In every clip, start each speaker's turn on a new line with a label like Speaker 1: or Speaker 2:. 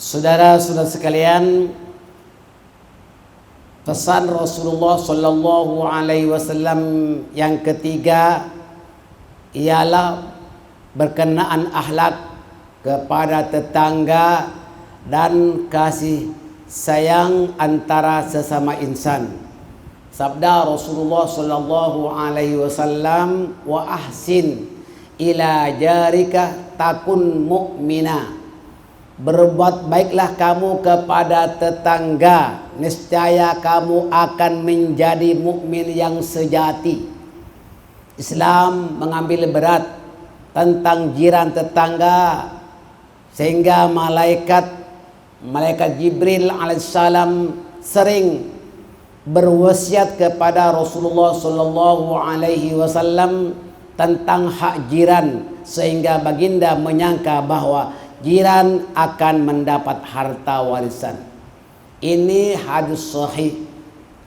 Speaker 1: Saudara-saudara sekalian, pesan Rasulullah Sallallahu Alaihi Wasallam yang ketiga ialah berkenaan akhlak kepada tetangga dan kasih sayang antara sesama insan. Sabda Rasulullah Sallallahu Alaihi Wasallam, wa ahsin ila jarika takun mu'mina. Berbuat baiklah kamu kepada tetangga, niscaya kamu akan menjadi mukmin yang sejati. Islam mengambil berat tentang jiran tetangga, sehingga malaikat Jibril alaihissalam sering berwasiat kepada Rasulullah sallallahu alaihi wasallam tentang hak jiran, sehingga baginda menyangka bahwa jiran akan mendapat harta warisan. Ini hadis sahih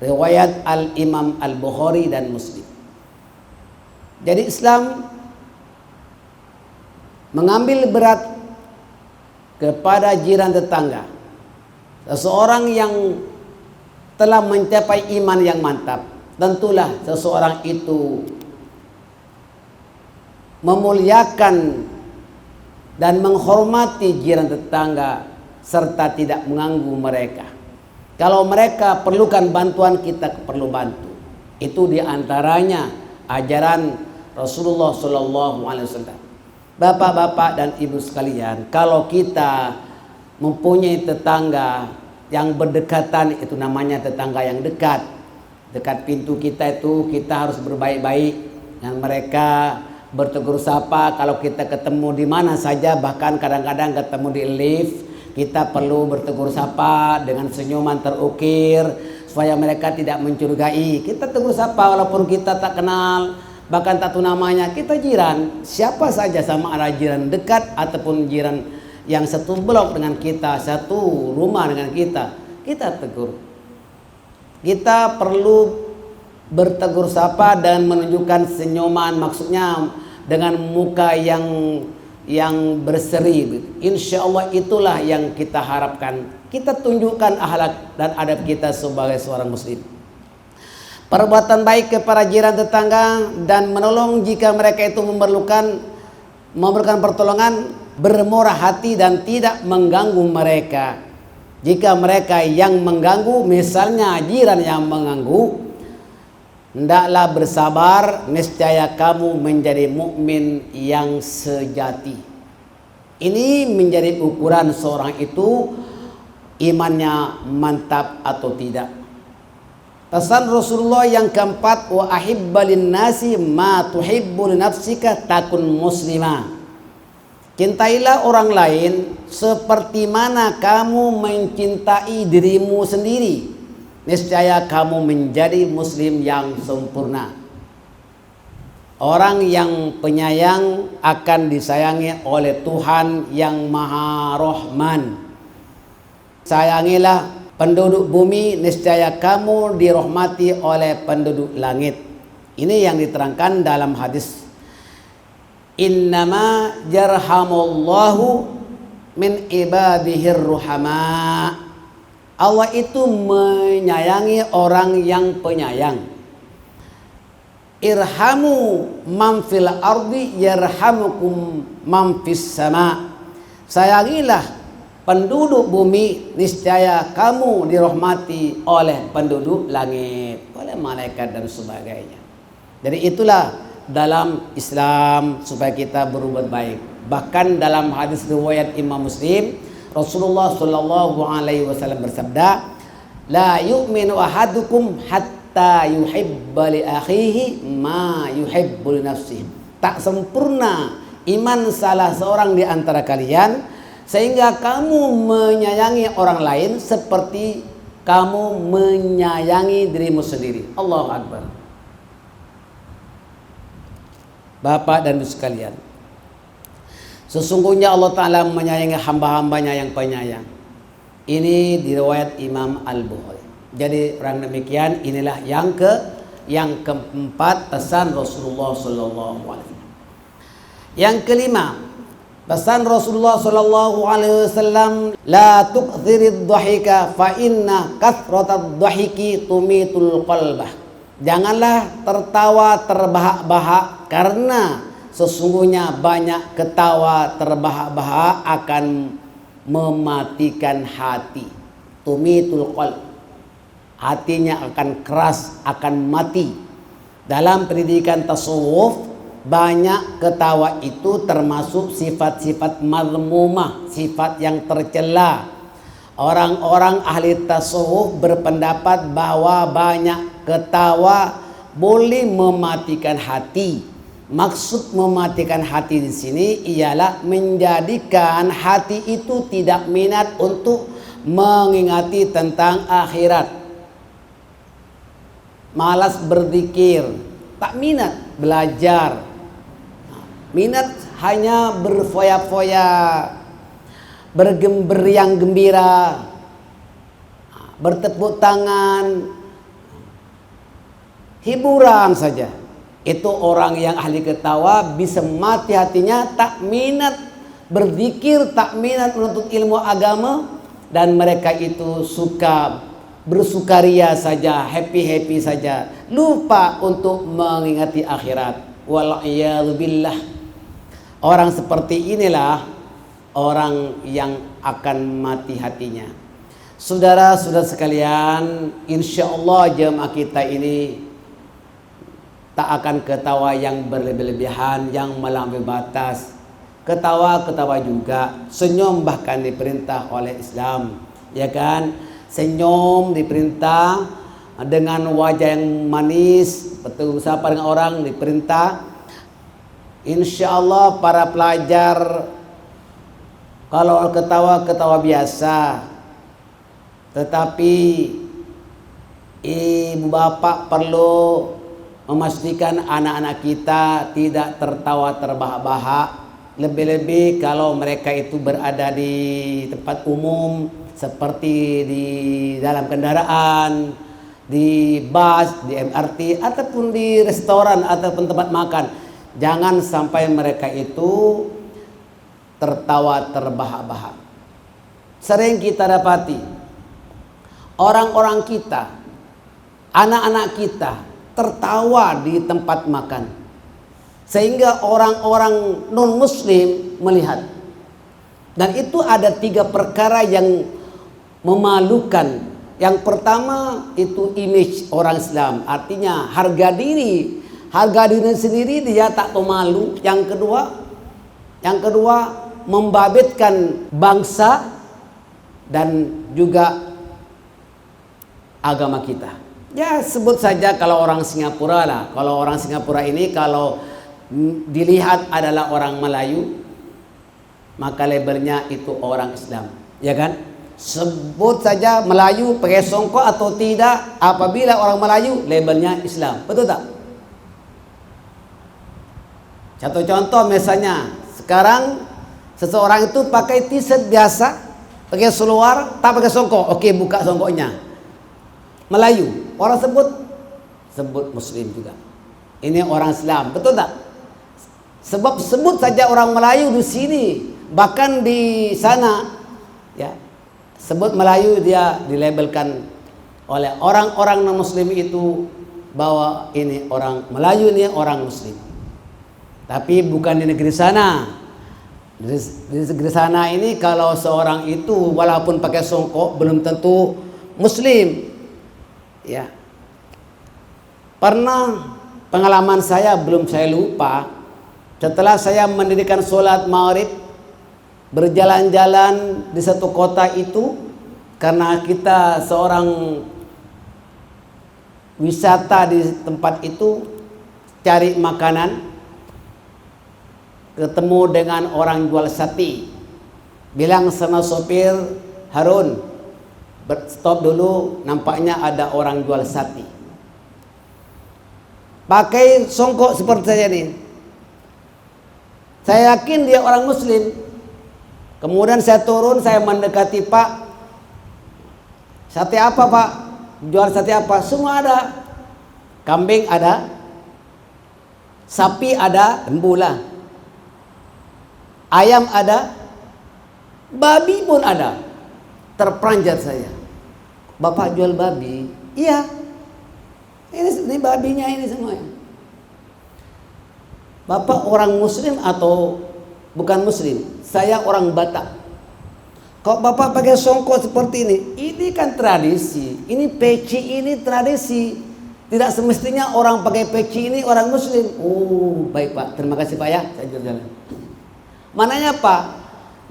Speaker 1: riwayat Al-Imam Al-Bukhari dan Muslim. Jadi Islam mengambil berat kepada jiran tetangga. Seseorang yang telah mencapai iman yang mantap, tentulah seseorang itu memuliakan dan menghormati jiran tetangga serta tidak mengganggu mereka. Kalau mereka perlukan bantuan, kita perlu bantu. Itu diantaranya ajaran Rasulullah SAW. Bapak-bapak dan ibu sekalian, kalau kita mempunyai tetangga yang berdekatan, itu namanya tetangga yang dekat. Dekat pintu kita itu kita harus berbaik-baik dengan mereka, bertegur sapa kalau kita ketemu di mana saja, bahkan kadang-kadang ketemu di lift, kita perlu bertegur sapa dengan senyuman terukir supaya mereka tidak mencurigai. Kita tegur sapa walaupun kita tak kenal, bahkan tak tahu namanya. Kita jiran, siapa saja, sama ada jiran dekat ataupun jiran yang satu blok dengan kita, satu rumah dengan kita, kita tegur. Kita perlu bertegur sapa dan menunjukkan senyuman, maksudnya dengan muka yang berseri. Insya Allah itulah yang kita harapkan. Kita tunjukkan akhlak dan adab kita sebagai seorang muslim. Perbuatan baik kepada jiran tetangga dan menolong jika mereka itu memberikan pertolongan, bermurah hati dan tidak mengganggu mereka. Jika mereka yang mengganggu, misalnya jiran yang mengganggu, hendaklah bersabar, niscaya kamu menjadi mukmin yang sejati. Ini menjadi ukuran seorang itu imannya mantap atau tidak. Pesan Rasulullah yang keempat, wa ahibbalin nasi ma tuhibbu li nafsika takun muslimah. Cintailah orang lain seperti mana kamu mencintai dirimu sendiri, niscaya kamu menjadi muslim yang sempurna. Orang yang penyayang akan disayangi oleh Tuhan yang Maha Rahman. Sayangilah penduduk bumi, niscaya kamu dirahmati oleh penduduk langit. Ini yang diterangkan dalam hadis. Innama yarhamullahu min ibadihir ruhama. Allah itu menyayangi orang yang penyayang. Irhamu man fil ardi yarhamukum man fis sama. Sayangilah penduduk bumi, niscaya kamu dirahmati oleh penduduk langit, oleh malaikat dan sebagainya. Jadi itulah dalam Islam supaya kita berbuat baik. Bahkan dalam hadis riwayat Imam Muslim, Rasulullah sallallahu alaihi wasallam bersabda, la yu'minu ahadukum hatta yuhibba li akhihi ma yuhibbu li nafsihi. Tak sempurna iman salah seorang di antara kalian sehingga kamu menyayangi orang lain seperti kamu menyayangi dirimu sendiri. Allahu Akbar. Bapak dan ibu sekalian, sesungguhnya Allah Ta'ala menyayangi hamba-hambanya yang penyayang. Ini diriwayat Imam Al-Bukhari. Jadi orang demikian, inilah yang keempat pesan Rasulullah SAW. Yang kelima, Pesan Rasulullah sallallahu alaihi wasallam, la tukthirid dhahika fa inna kathratad dhahiki tumitul qalbah. Janganlah tertawa terbahak-bahak, karena sesungguhnya banyak ketawa terbahak-bahak akan mematikan hati. Tumitul qalb, hatinya akan keras, akan mati. Dalam pendidikan tasawuf, banyak ketawa itu termasuk sifat-sifat mazmumah, sifat yang tercela. Orang-orang ahli tasawuf berpendapat bahwa banyak ketawa boleh mematikan hati. Maksud mematikan hati di sini ialah menjadikan hati itu tidak minat untuk mengingati tentang akhirat. Malas berzikir, tak minat belajar. Minat hanya berfoya-foya, bergembiriang gembira, bertepuk tangan, hiburan saja. Itu orang yang ahli ketawa bisa mati hatinya, tak minat berzikir, tak minat menuntut ilmu agama, dan mereka itu suka bersukaria saja, happy-happy saja, lupa untuk mengingati akhirat. Wal'iyadzubillah. Orang seperti inilah orang yang akan mati hatinya. Saudara-saudara sekalian, insya Allah jemaah kita ini tak akan ketawa yang berlebih-lebihan, yang melampaui batas. Ketawa-ketawa juga, senyum bahkan diperintah oleh Islam, ya kan? Senyum diperintah, dengan wajah yang manis, bersapa dengan orang diperintah. Insya Allah para pelajar, kalau ketawa biasa, tetapi ibu bapak perlu memastikan anak-anak kita tidak tertawa terbahak-bahak. Lebih-lebih kalau mereka itu berada di tempat umum, seperti di dalam kendaraan, di bus, di MRT, ataupun di restoran ataupun tempat makan. Jangan sampai mereka itu tertawa terbahak-bahak. Sering kita dapati orang-orang kita, anak-anak kita tertawa di tempat makan, sehingga orang-orang non-muslim melihat. Dan itu ada 3 perkara yang memalukan. Yang pertama itu image orang Islam, artinya harga diri sendiri dia tak tahu malu. Yang kedua membabitkan bangsa dan juga agama kita. Ya, sebut saja kalau orang Singapura lah. Kalau orang Singapura ini kalau dilihat adalah orang Melayu, maka labelnya itu orang Islam, ya kan? Sebut saja Melayu pakai songkok atau tidak, apabila orang Melayu labelnya Islam, betul tak? Satu contoh misalnya, sekarang seseorang itu pakai t-shirt biasa, pakai seluar, tak pakai songkok, oke, buka songkoknya, Melayu, orang sebut Muslim juga. Ini orang Islam, betul tak? Sebab sebut saja orang Melayu di sini, bahkan di sana, ya, sebut Melayu dia dilabelkan oleh orang-orang non-Muslim itu bahwa ini orang Melayu, ini orang Muslim. Tapi bukan di negeri sana. Di negeri sana ini kalau seorang itu walaupun pakai songkok belum tentu Muslim. Ya. Pernah pengalaman saya belum saya lupa. Setelah saya mendirikan sholat maghrib, berjalan-jalan di satu kota itu, karena kita seorang wisata di tempat itu, cari makanan, ketemu dengan orang jual sate, bilang sama sopir, Harun, stop dulu, nampaknya ada orang jual sate, pakai songkok seperti saya ini. Saya yakin dia orang Muslim. Kemudian saya turun, saya mendekati, Pak, sate apa Pak? Jual sate apa? Semua ada. Kambing ada, sapi ada, lembu lah. ayam ada, babi pun ada. Terperanjat saya. Bapak jual babi? Iya. Ini babinya ini semuanya. Bapak orang muslim atau bukan muslim? Saya orang Batak. Kok Bapak pakai songkok seperti ini? Ini kan tradisi. Ini peci, ini tradisi. Tidak semestinya orang pakai peci ini orang muslim. Oh, baik Pak. Terima kasih Pak ya. Saya jalan. Mananya Pak?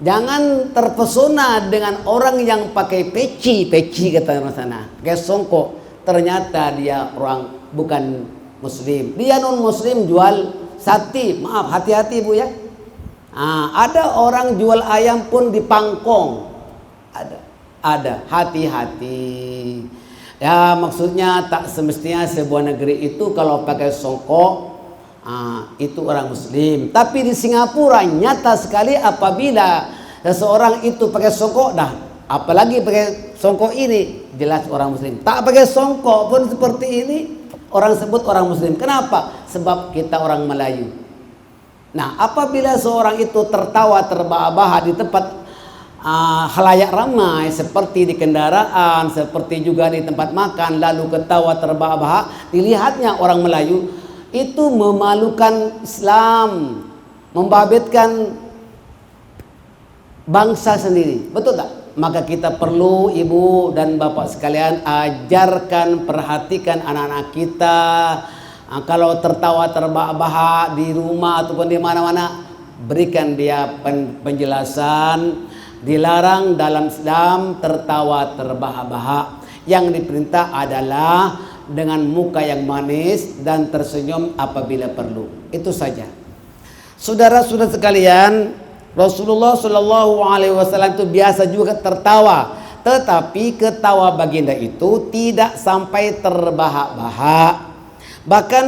Speaker 1: Jangan terpesona dengan orang yang pakai peci kata orang sana. Pakai songkok. Ternyata dia orang bukan muslim. Dia non muslim jual sate. Maaf, hati-hati Bu ya. Ada orang jual ayam pun di pangkong. Ada. Hati-hati. Ya maksudnya tak semestinya sebuah negeri itu kalau pakai songkok itu orang muslim. Tapi di Singapura nyata sekali apabila seseorang itu pakai songkok, apalagi pakai songkok ini jelas orang muslim. Tak pakai songkok pun seperti ini orang sebut orang muslim. Kenapa? Sebab kita orang Melayu. Nah apabila seorang itu tertawa terbahak-bahak di tempat halayak ramai seperti di kendaraan, seperti juga di tempat makan, lalu ketawa terbahak-bahak, dilihatnya orang Melayu, itu memalukan Islam, membabitkan bangsa sendiri. Betul tak? Maka kita perlu ibu dan bapak sekalian ajarkan, perhatikan anak-anak kita. Kalau tertawa terbahak-bahak di rumah ataupun di mana-mana, berikan dia penjelasan. Dilarang dalam Islam tertawa terbahak-bahak. Yang diperintah adalah dengan muka yang manis dan tersenyum apabila perlu. Itu saja. Saudara-saudara sekalian, Rasulullah Shallallahu Alaihi Wasallam itu biasa juga tertawa, tetapi ketawa baginda itu tidak sampai terbahak-bahak. Bahkan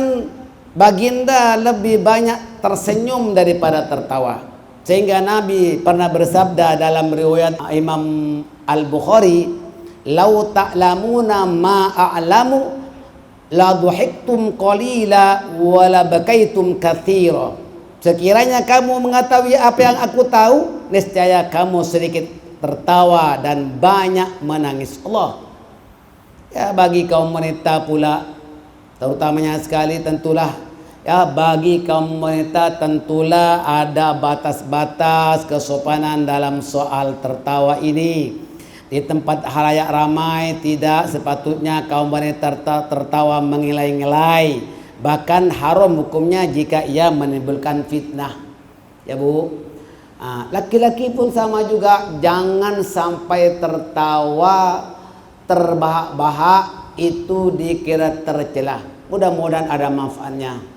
Speaker 1: baginda lebih banyak tersenyum daripada tertawa. Sehingga Nabi pernah bersabda dalam riwayat Imam Al-Bukhari, "Lau ta'lamuna ma a'lamu la dhuhiktum qalila wa la bakaitum katsira." Sekiranya kamu mengetahui apa yang aku tahu, niscaya kamu sedikit tertawa dan banyak menangis. Allah. Ya bagi kaum wanita pula terutamanya sekali tentulah ya bagi kaum wanita tentulah ada batas-batas kesopanan dalam soal tertawa ini. Di tempat halayak ramai tidak sepatutnya kaum wanita tertawa mengelai-ngelai. Bahkan haram hukumnya jika ia menimbulkan fitnah. Ya Bu. Laki-laki pun sama juga, jangan sampai tertawa terbahak-bahak itu dikira tercelah. Mudah-mudahan ada manfaatnya.